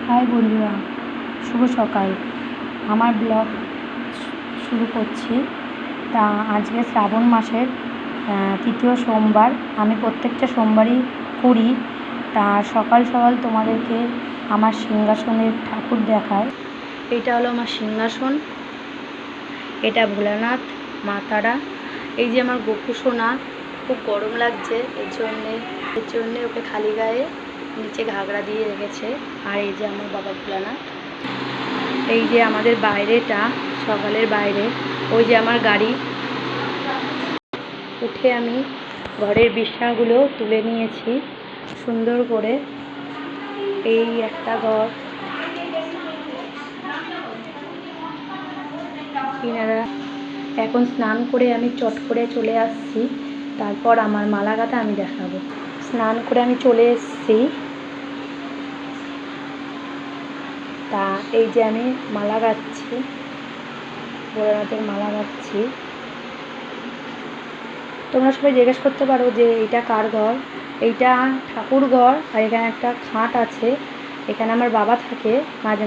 High বন্ধুরা, শুভ সকাল। আমার ব্লগ শুরু করছি। তা আজকে শ্রাবণ মাসের তৃতীয় সোমবার। আমি প্রত্যেকটা সোমবারই করি। তা সকাল সকাল তোমাদেরকে আমার সিংহাসনের ঠাকুর দেখায়। এটা হলো আমার সিংহাসন, এটা ভোলানাথ, মা তারা। এই যে আমার গোপু সোনা, খুব গরম লাগছে, এর জন্যে ওকে খালি গায়ে নিচে ঘাগরা দিয়ে রেখেছে। আর এই যে আমার বাবা ভোলানাথ। এই যে আমাদের বাইরেটা, সকালের বাইরে, ওই যে আমার গাড়ি। উঠে আমি ঘরের বিছানাগুলো তুলে নিয়েছি সুন্দর করে। এই একটা ঘর, কিনারা। এখন স্নান করে আমি চট করে চলে আসছি। তারপর আমার মালা গাঁথা আমি দেখাবো। স্নান করে আমি চলে এসেছি। তা এই যে আমি মালা গাঁথছি, ভোলানাথের মালা গাঁথছি। তোমরা সবাই জিজ্ঞেস করতে পারো যে এইটা কার ঘর। এইটা ঠাকুর ঘর, আর এখানে একটা খাট আছে। এখানে আমার বাবা থাকে মাঝে